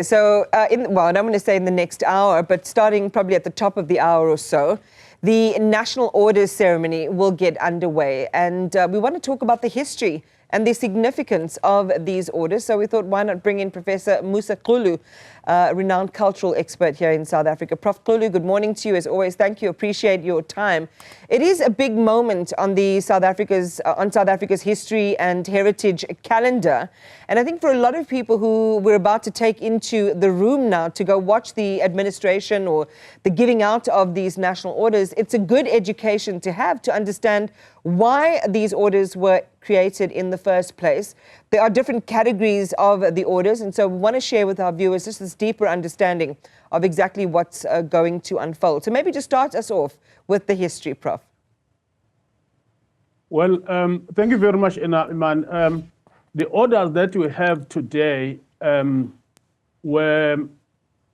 So, well, I don't want to say in the next hour, but starting probably at the top of the hour or so, the National Orders Ceremony will get underway. And we want to talk about the history and the significance of these orders. So we thought, why not bring in Professor Musa Xulu, a renowned cultural expert here in South Africa. Prof. Xulu, good morning to you as always. Thank you. Appreciate your time. It is a big moment on South Africa's history and heritage calendar. And I think for a lot of people who we're about to take into the room now to go watch the administration or the giving out of these national orders, it's a good education to have to understand why these orders were created in the first place. There are different categories of the orders, and so we want to share with our viewers just this deeper understanding of exactly what's going to unfold. So maybe just start us off with the history, Prof. Well, thank you very much, Iman. The orders that we have today were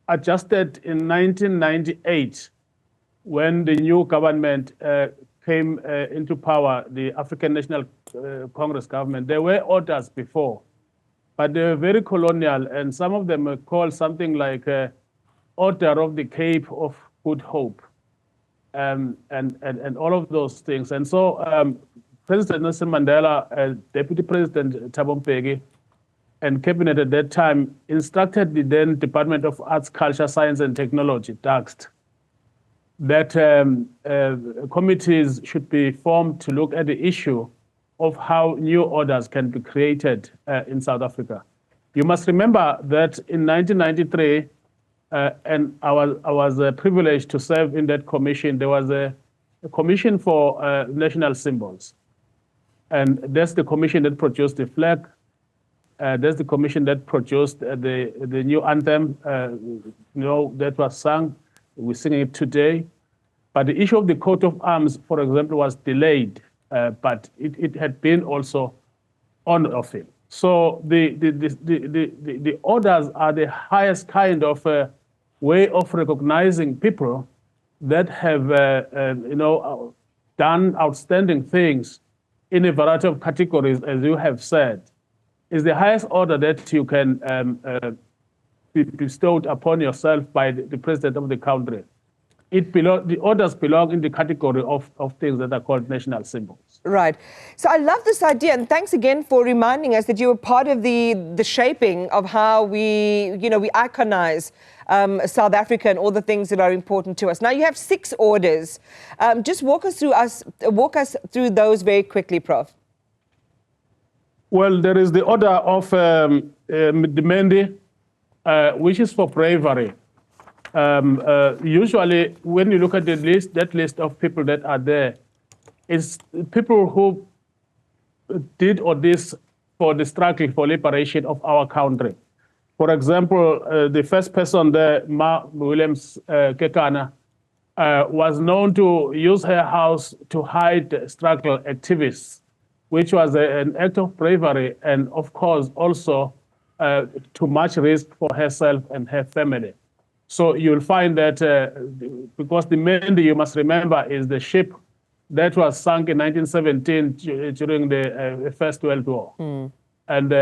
adjusted in 1998 when the new government came into power, the African National Congress government. There were orders before, but they were very colonial, and some of them were called something like Order of the Cape of Good Hope, and all of those things. And so President Nelson Mandela, Deputy President Thabo Mbeki, and cabinet at that time instructed the then Department of Arts, Culture, Science and Technology, DAXT, that committees should be formed to look at the issue of how new orders can be created in South Africa. You must remember that in 1993, and I was privileged to serve in that commission, there was a commission for national symbols. And that's the commission that produced the flag. That's the commission that produced the new anthem, that was sung. We're singing it today. But the issue of the coat of arms, for example, was delayed, but it had been also on offer. So the orders are the highest kind of way of recognizing people that have done outstanding things in a variety of categories, as you have said. Is the highest order that you can be bestowed upon yourself by the president of the country. The orders belong in the category of things that are called national symbols. Right. So I love this idea, and thanks again for reminding us that you were part of the shaping of how we iconize South Africa and all the things that are important to us. Now you have 6 orders. Just walk us through those very quickly, Prof. Well, there is the order of the Mendi, which is for bravery. Usually, when you look at the list, that list of people that are there, it's people who did all this for the struggle for liberation of our country. For example, the first person there, Ma Williams Kekana, was known to use her house to hide struggle activists, which was an act of bravery and, of course, also too much risk for herself and her family. So you'll find that because the Mendi, you must remember, is the ship that was sunk in 1917 during the First World War. Mm. And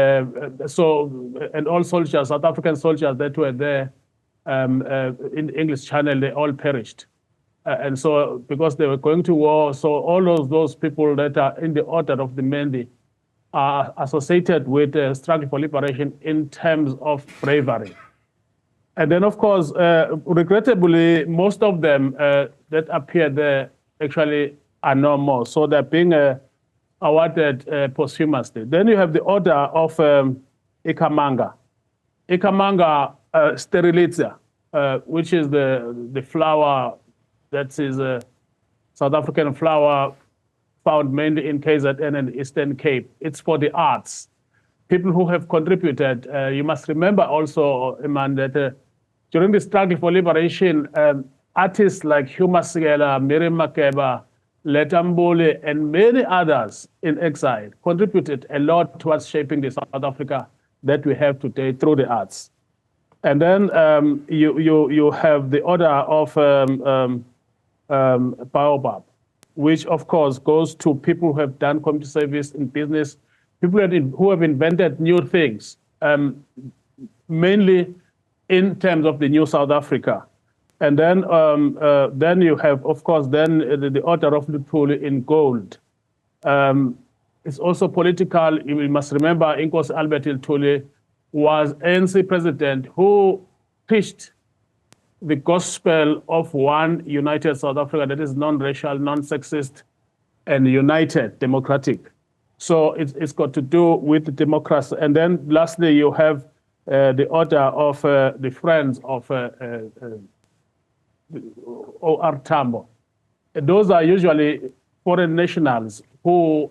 all soldiers, South African soldiers that were there in the English Channel, they all perished. And so because they were going to war, so all of those people that are in the order of the Mendi are associated with the struggle for liberation in terms of bravery. And then, of course, regrettably, most of them that appear there actually are no more. So they're being awarded posthumously. Then you have the order of Ikamanga. Ikamanga sterilizia, which is the flower that is a South African flower found mainly in KZN and Eastern Cape. It's for the arts. People who have contributed. You must remember also, Iman, that during the struggle for liberation, artists like Hugh Masekela, Miriam Makeba, Letambole, and many others in exile contributed a lot towards shaping the South Africa that we have today through the arts. And then you have the order of Baobab, which of course goes to people who have done community service in business, people who have invented new things, mainly in terms of the new South Africa. And then you have, of course, then the Order of Luthuli in gold. It's also political. You must remember, Inkosi Albert Luthuli was ANC president who preached the gospel of one united South Africa that is non-racial, non-sexist, and united, democratic. So it's got to do with democracy. And then lastly, you have the order of the Friends of O.R. Tambo. Those are usually foreign nationals who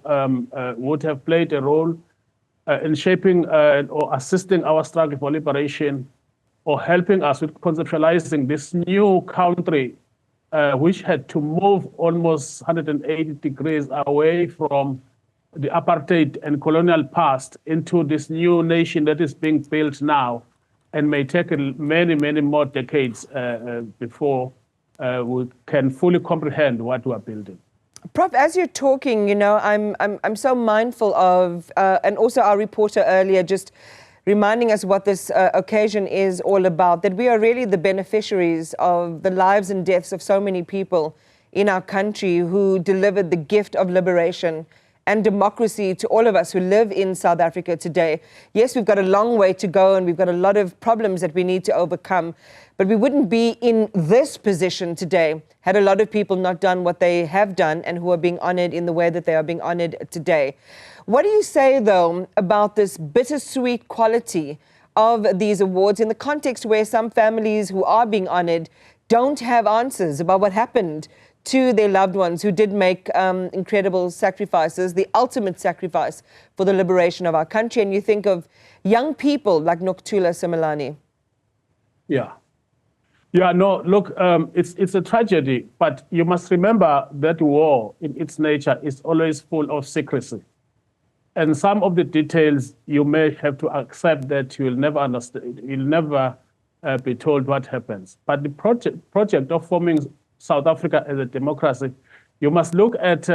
would have played a role in shaping or assisting our struggle for liberation, or helping us with conceptualizing this new country, which had to move almost 180 degrees away from the apartheid and colonial past into this new nation that is being built now, and may take many, many more decades before we can fully comprehend what we are building. Prof, as you're talking, you know, I'm so mindful of, and also our reporter earlier just reminding us what this occasion is all about, that we are really the beneficiaries of the lives and deaths of so many people in our country who delivered the gift of liberation and democracy to all of us who live in South Africa today. Yes, we've got a long way to go and we've got a lot of problems that we need to overcome, but we wouldn't be in this position today had a lot of people not done what they have done and who are being honored in the way that they are being honored today. What do you say, though, about this bittersweet quality of these awards in the context where some families who are being honored don't have answers about what happened to their loved ones who did make incredible sacrifices, the ultimate sacrifice for the liberation of our country? And you think of young people like Nokuthula Simelane. Yeah. Yeah, no, look, it's a tragedy, but you must remember that war in its nature is always full of secrecy. And some of the details you may have to accept that you will never understand, you'll never be told what happens. But the project of forming South Africa as a democracy, you must look at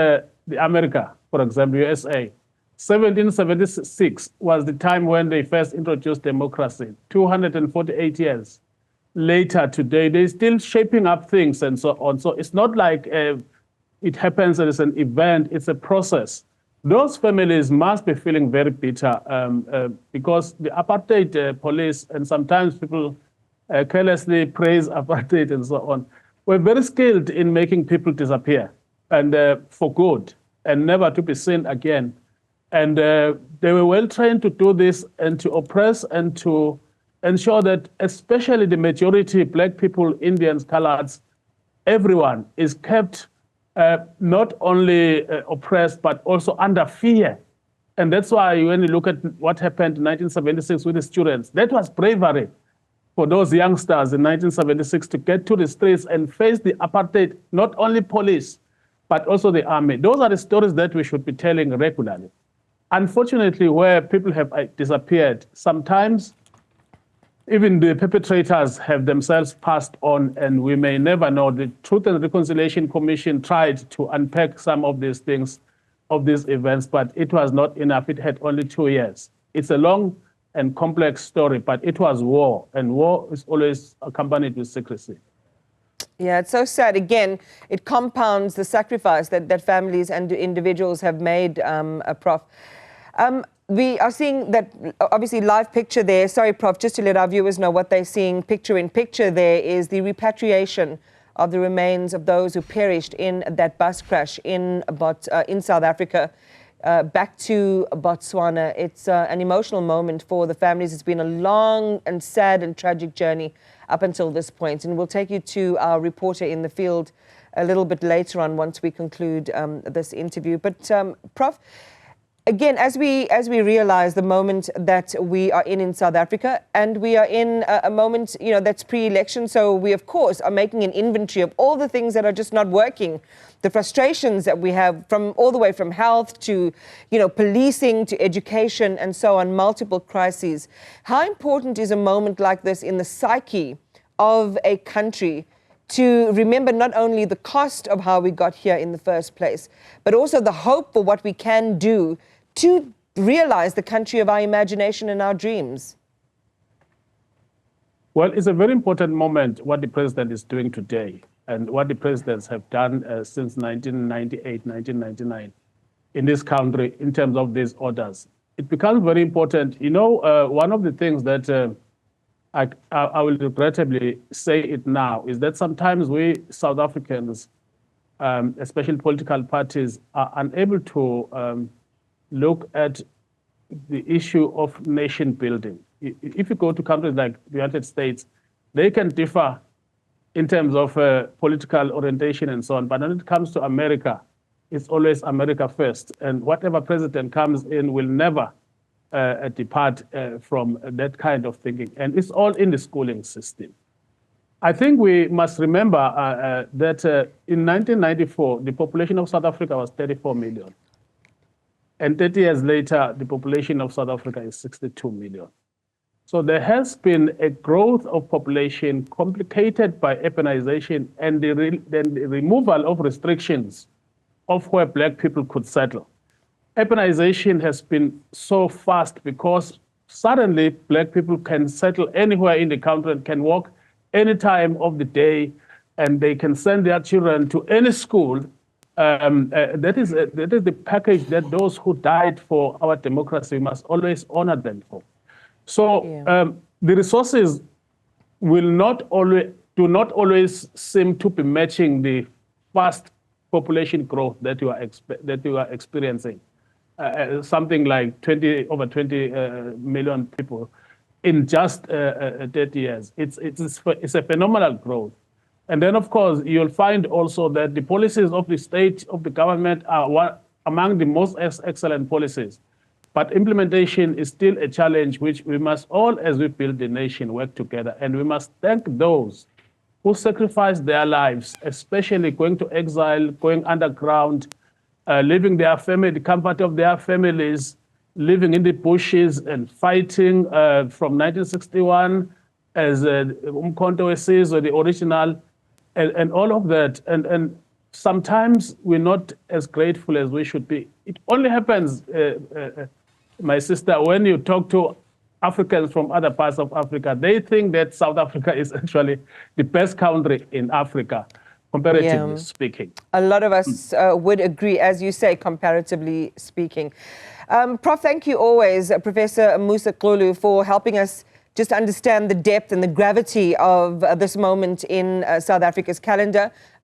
America, for example, USA. 1776 was the time when they first introduced democracy. 248 years later today, they're still shaping up things and so on. So it's not like it happens as an event, it's a process. Those families must be feeling very bitter because the apartheid police, and sometimes people carelessly praise apartheid and so on, were very skilled in making people disappear and for good and never to be seen again. And they were well trained to do this and to oppress and to ensure that especially the majority, black people, Indians, coloreds, everyone is kept not only oppressed, but under under fear. And that's why when you look at what happened in 1976 with the students, that was bravery for those youngsters in 1976 to get to the streets and face the apartheid, not only police, but also the army. Those are the stories that we should be telling regularly. Unfortunately, where people have disappeared, sometimes even the perpetrators have themselves passed on, and we may never know. The Truth and Reconciliation Commission tried to unpack some of these things, of these events, but it was not enough. It had only 2 years. It's a long and complex story, but it was war, and war is always accompanied with secrecy. Yeah, it's so sad. Again, it compounds the sacrifice that families and individuals have made, Prof. We are seeing that, obviously, live picture there. Sorry, Prof, just to let our viewers know what they're seeing picture in picture there is the repatriation of the remains of those who perished in that bus crash in South Africa back to Botswana. It's an emotional moment for the families. It's been a long and sad and tragic journey up until this point. And we'll take you to our reporter in the field a little bit later on once we conclude this interview. But Prof, again, as we realize the moment that we are in South Africa, and we are in a moment, you know, that's pre-election, so we of course are making an inventory of all the things that are just not working, the frustrations that we have from all the way from health to, you know, policing to education and so on, multiple crises. How important is a moment like this in the psyche of a country to remember not only the cost of how we got here in the first place, but also the hope for what we can do to realize the country of our imagination and our dreams? Well, it's a very important moment, what the president is doing today and what the presidents have done since 1998, 1999 in this country in terms of these orders. It becomes very important. You know, one of the things that I will regrettably say it now is that sometimes we South Africans, especially political parties, are unable to look at the issue of nation building. If you go to countries like the United States, they can differ in terms of political orientation and so on. But when it comes to America, it's always America first. And whatever president comes in will never depart from that kind of thinking. And it's all in the schooling system. I think we must remember that in 1994, the population of South Africa was 34 million. And 30 years later, the population of South Africa is 62 million. So there has been a growth of population complicated by urbanization and the removal of restrictions of where Black people could settle. Urbanization has been so fast because suddenly Black people can settle anywhere in the country and can walk any time of the day, and they can send their children to any school. That is the package that those who died for our democracy must always honor them for. So the resources do not always seem to be matching the fast population growth that you are experiencing. Something like over 20 million people in just 30 years. It's a phenomenal growth. And then, of course, you'll find also that the policies of the state, of the government, are among the most excellent policies. But implementation is still a challenge which we must all, as we build the nation, work together. And we must thank those who sacrificed their lives, especially going to exile, going underground, leaving their family, the comfort of their families, living in the bushes and fighting from 1961 as Umkhonto we or the original, and all of that. And sometimes we're not as grateful as we should be. It only happens, my sister, when you talk to Africans from other parts of Africa, they think that South Africa is actually the best country in Africa, comparatively speaking. A lot of us would agree, as you say, comparatively speaking. Prof, thank you always, Professor Musa Xulu, for helping us just understand the depth and the gravity of this moment in South Africa's calendar.